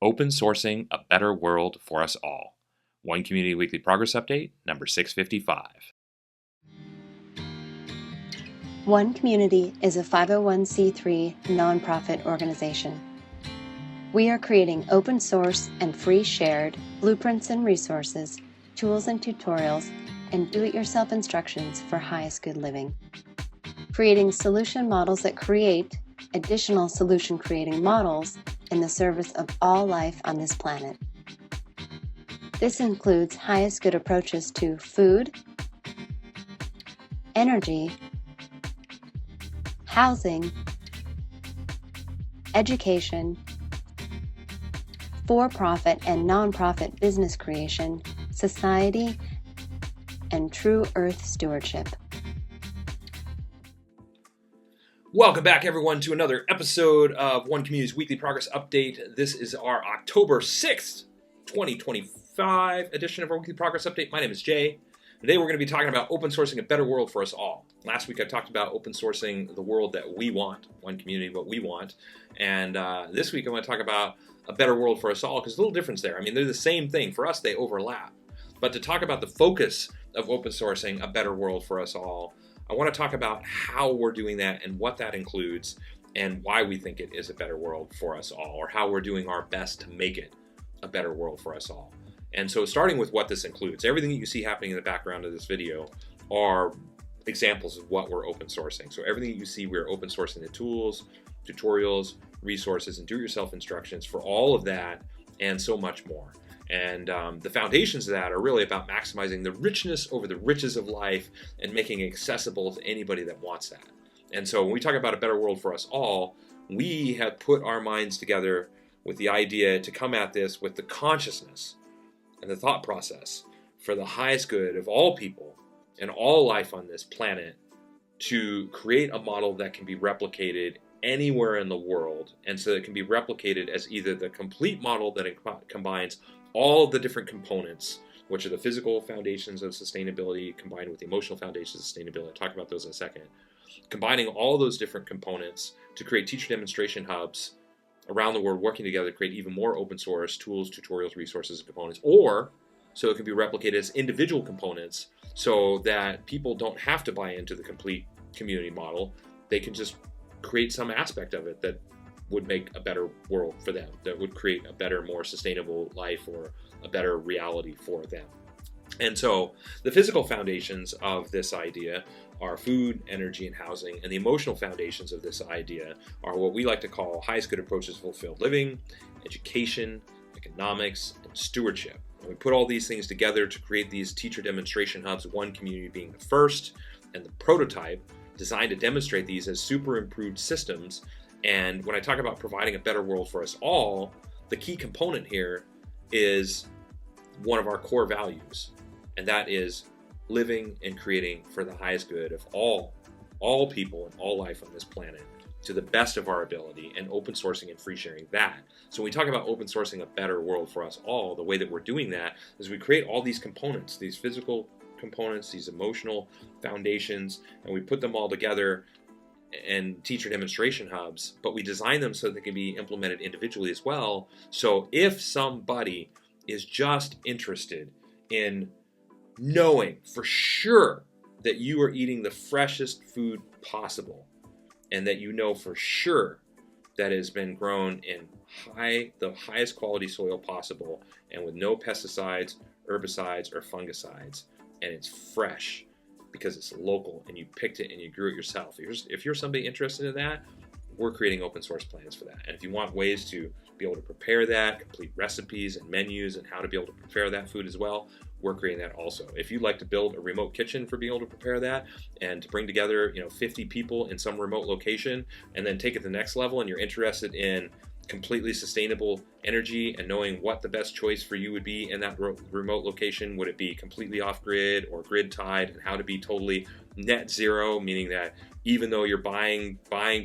Open Sourcing a Better World for Us All. One Community Weekly Progress Update, number 655. One Community is a 501c3 nonprofit organization. We are creating open source and free shared blueprints and resources, tools and tutorials, and do-it-yourself instructions for highest good living. Creating solution models that create additional solution creating models in the service of all life on this planet. This includes highest good approaches to food, energy, housing, education, for-profit and non-profit business creation, society, and true earth stewardship. Welcome back, everyone, to another episode of One Community's Weekly Progress Update. This is our October 6th, 2025 edition of our Weekly Progress Update. My name is Jay. Today we're going to be talking about open sourcing a better world for us all. Last week I talked about open sourcing the world that we want, one community, what we want. And this week I want to talk about a better world for us all, because there's a little difference there. I mean, they're the same thing. For us, they overlap. But to talk about the focus of open sourcing a better world for us all, I want to talk about how we're doing that and what that includes and why we think it is a better world for us all, or how we're doing our best to make it a better world for us all. And so starting with what this includes, everything that you see happening in the background of this video are examples of what we're open sourcing. So everything that you see, we're open sourcing the tools, tutorials, resources, and do-it-yourself instructions for all of that and so much more. And the foundations of that are really about maximizing the richness over the riches of life and making it accessible to anybody that wants that. And so when we talk about a better world for us all, we have put our minds together with the idea to come at this with the consciousness and the thought process for the highest good of all people and all life on this planet, to create a model that can be replicated anywhere in the world, and so it can be replicated as either the complete model that combines all of the different components, which are the physical foundations of sustainability combined with the emotional foundations of sustainability. I'll talk about those in a second. Combining all those different components to create teacher demonstration hubs around the world, working together to create even more open source tools, tutorials, resources, and components, or so it can be replicated as individual components so that people don't have to buy into the complete community model. They can just create some aspect of it that would make a better world for them, that would create a better, more sustainable life or a better reality for them. And so the physical foundations of this idea are food, energy, and housing, and the emotional foundations of this idea are what we like to call highest good approaches to fulfilled living, education, economics, and stewardship. And we put all these things together to create these teacher demonstration hubs, one community being the first, and the prototype designed to demonstrate these as super improved systems. And when I talk about providing a better world for us all, the key component here is one of our core values, and that is living and creating for the highest good of all people and all life on this planet to the best of our ability, and open sourcing and free sharing that. So when we talk about open sourcing a better world for us all, the way that we're doing that is we create all these components, these physical components, these emotional foundations, and we put them all together and teacher demonstration hubs, but we design them so they can be implemented individually as well. So if somebody is just interested in knowing for sure that you are eating the freshest food possible, and that you know for sure that it has been grown in the highest quality soil possible and with no pesticides, herbicides, or fungicides, and it's fresh because it's local and you picked it and you grew it yourself. If you're somebody interested in that, we're creating open source plans for that. And if you want ways to be able to prepare that, complete recipes and menus and how to be able to prepare that food as well, we're creating that also. If you'd like to build a remote kitchen for being able to prepare that and to bring together 50 people in some remote location and then take it to the next level, and you're interested in completely sustainable energy and knowing what the best choice for you would be in that remote location, would it be completely off-grid or grid-tied, and how to be totally net zero, meaning that even though you're buying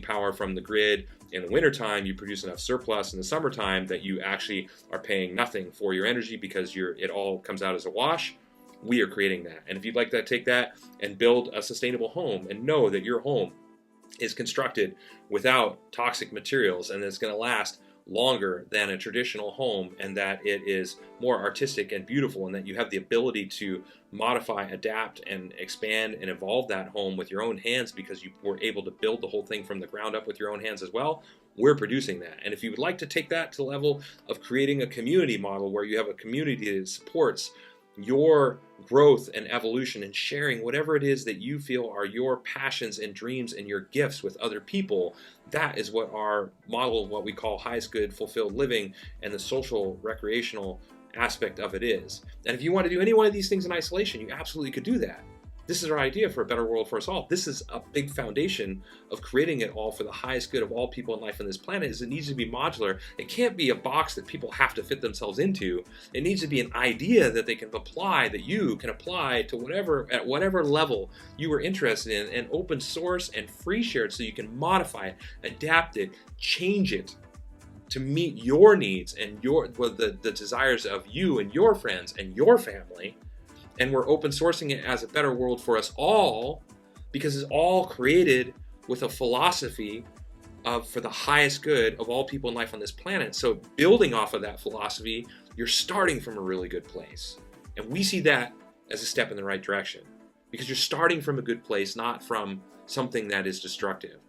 power from the grid in the wintertime, you produce enough surplus in the summertime that you actually are paying nothing for your energy because it all comes out as a wash. We are creating that. And if you'd like to take that and build a sustainable home and know that your home is constructed without toxic materials and it's going to last longer than a traditional home, and that it is more artistic and beautiful, and that you have the ability to modify, adapt, and expand and evolve that home with your own hands because you were able to build the whole thing from the ground up with your own hands as well. We're producing that. And if you would like to take that to the level of creating a community model where you have a community that supports your growth and evolution and sharing whatever it is that you feel are your passions and dreams and your gifts with other people, that is what our model, what we call highest good, fulfilled living, and the social, recreational aspect of it is. And if you want to do any one of these things in isolation, you absolutely could do that. This is our idea for a better world for us all. This is a big foundation of creating it all for the highest good of all people and life on this planet. Is it needs to be modular. It can't be a box that people have to fit themselves into. It needs to be an idea that they can apply, that you can apply to whatever, at whatever level you are interested in, and open source and free shared so you can modify it, adapt it, change it to meet your needs and the desires of you and your friends and your family. And we're open sourcing it as a better world for us all because it's all created with a philosophy of for the highest good of all people in life on this planet. So building off of that philosophy, you're starting from a really good place. And we see that as a step in the right direction because you're starting from a good place, not from something that is destructive.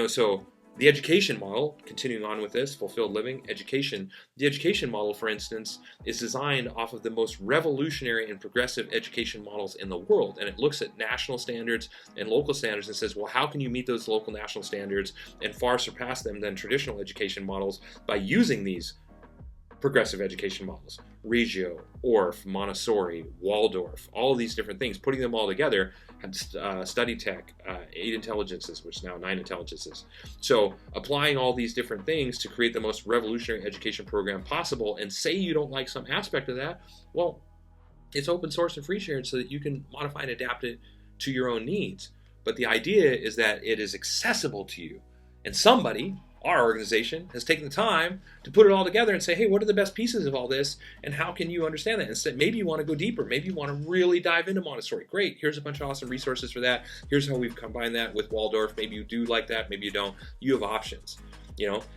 So the education model, continuing on with this, fulfilled living, education. The education model, for instance, is designed off of the most revolutionary and progressive education models in the world. And it looks at national standards and local standards and says, well, how can you meet those local national standards and far surpass them than traditional education models by using these progressive education models? Reggio, Orff, Montessori, Waldorf, all of these different things, putting them all together, study tech, 8 intelligences, which is now 9 intelligences. So applying all these different things to create the most revolutionary education program possible, and say you don't like some aspect of that, well, it's open source and free shared so that you can modify and adapt it to your own needs. But the idea is that it is accessible to you. And somebody, our organization, has taken the time to put it all together and say, hey, what are the best pieces of all this, and how can you understand that? Instead, maybe you want to go deeper. Maybe you want to really dive into Montessori. Great, here's a bunch of awesome resources for that. Here's how we've combined that with Waldorf. Maybe you do like that, maybe you don't. You have options.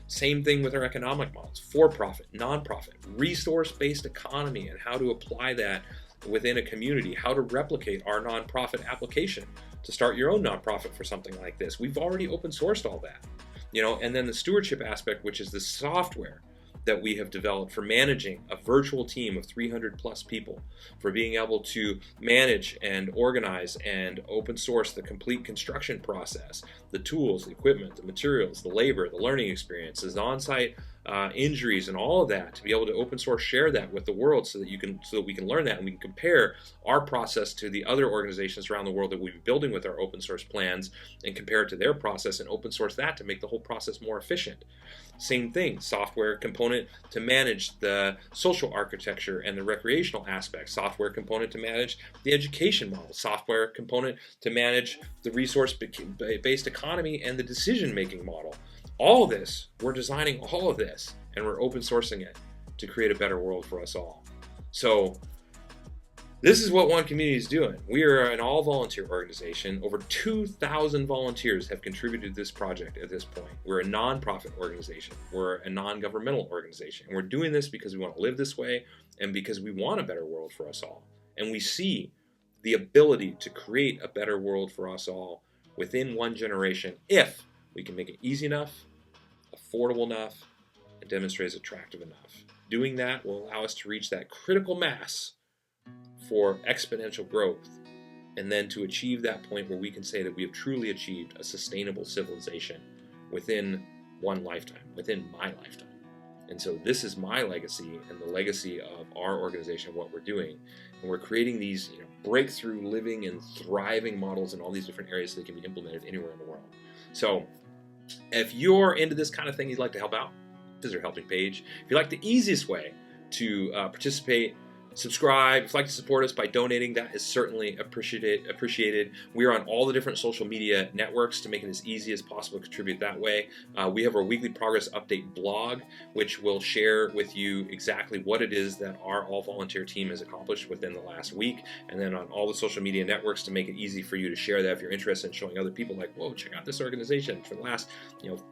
Same thing with our economic models, for-profit, non-profit, resource-based economy, and how to apply that within a community, how to replicate our nonprofit application to start your own nonprofit for something like this. We've already open sourced all that. And then the stewardship aspect, which is the software that we have developed for managing a virtual team of 300 plus people, for being able to manage and organize and open source the complete construction process, the tools, the equipment, the materials, the labor, the learning experiences, the on-site injuries, and all of that, to be able to open source share that with the world so that we can learn that, and we can compare our process to the other organizations around the world that we've been building with our open source plans and compare it to their process and open source that to make the whole process more efficient. Same thing, software component to manage the social architecture and the recreational aspects, software component to manage the education model, software component to manage the resource-based economy and the decision-making model. All of this, we're designing all of this, and we're open sourcing it to create a better world for us all. So this is what One Community is doing. We are an all-volunteer organization. Over 2,000 volunteers have contributed to this project at this point. We're a non-profit organization. We're a non-governmental organization. And we're doing this because we want to live this way and because we want a better world for us all. And we see the ability to create a better world for us all within one generation if we can make it easy enough, affordable enough, and demonstrate as attractive enough. Doing that will allow us to reach that critical mass for exponential growth, and then to achieve that point where we can say that we have truly achieved a sustainable civilization within one lifetime, within my lifetime. And so this is my legacy and the legacy of our organization, what we're doing. And we're creating these breakthrough living and thriving models in all these different areas that can be implemented anywhere in the world. So if you're into this kind of thing, you'd like to help out, visit our helping page. If you like the easiest way to participate Subscribe. If you'd like to support us by donating, that is certainly appreciated. We are on all the different social media networks to make it as easy as possible to contribute that way. We have our weekly progress update blog, which will share with you exactly what it is that our all-volunteer team has accomplished within the last week, and then on all the social media networks to make it easy for you to share that if you're interested in showing other people, like, whoa, check out this organization. For the last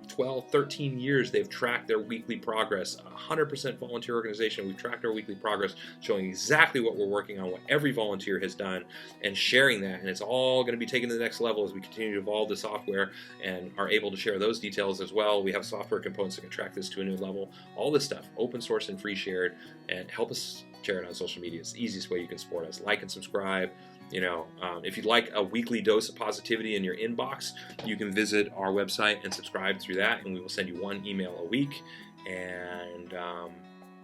12, 13 years, they've tracked their weekly progress. 100% volunteer organization. We've tracked our weekly progress, showing exactly what we're working on, what every volunteer has done, and sharing that. And it's all going to be taken to the next level as we continue to evolve the software and are able to share those details as well. We have software components that can track this to a new level. All this stuff, open source and free shared, and help us share it on social media. It's the easiest way you can support us. Like and subscribe. If you'd like a weekly dose of positivity in your inbox, you can visit our website and subscribe through that, and we will send you one email a week. And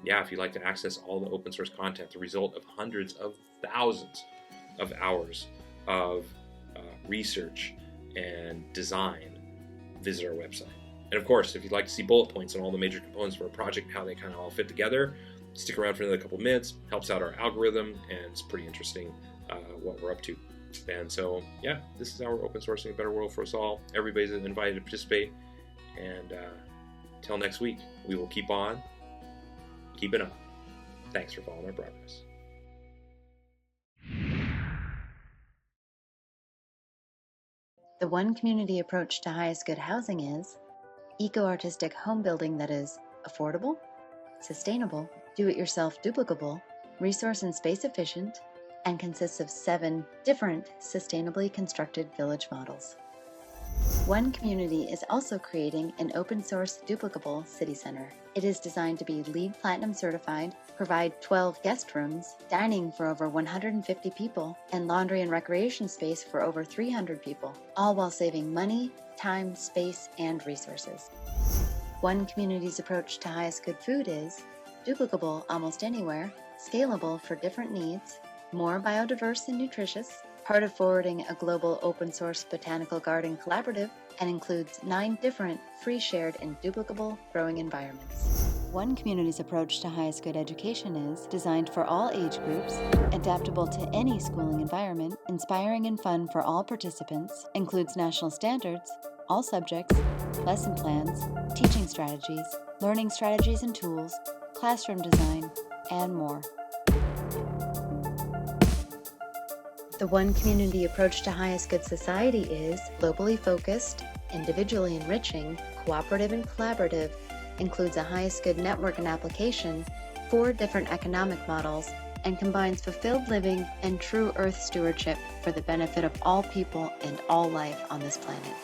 if you'd like to access all the open source content, the result of hundreds of thousands of hours of research and design, visit our website. And of course, if you'd like to see bullet points on all the major components for a project, how they kind of all fit together, stick around for another couple minutes. Helps out our algorithm, and it's pretty interesting what we're up to. And so, this is how we're open sourcing a better world for us all. Everybody's invited to participate. And until next week, we will keep on keeping up. Thanks for following our progress. The one community approach to highest good housing is eco-artistic home building that is affordable, sustainable, do-it-yourself duplicable, resource and space efficient, and consists of 7 different sustainably constructed village models. One Community is also creating an open-source duplicable city center. It is designed to be LEED Platinum certified, provide 12 guest rooms, dining for over 150 people, and laundry and recreation space for over 300 people, all while saving money, time, space, and resources. One Community's approach to highest good food is duplicable almost anywhere, scalable for different needs, more biodiverse and nutritious, part of forwarding a global open-source botanical garden collaborative, and includes 9 different free, shared, and duplicable growing environments. One Community's approach to highest good education is designed for all age groups, adaptable to any schooling environment, inspiring and fun for all participants, includes national standards, all subjects, lesson plans, teaching strategies, learning strategies and tools, classroom design, and more. The One Community approach to highest good society is globally focused, individually enriching, cooperative and collaborative, includes a highest good network and application, 4 different economic models, and combines fulfilled living and true earth stewardship for the benefit of all people and all life on this planet.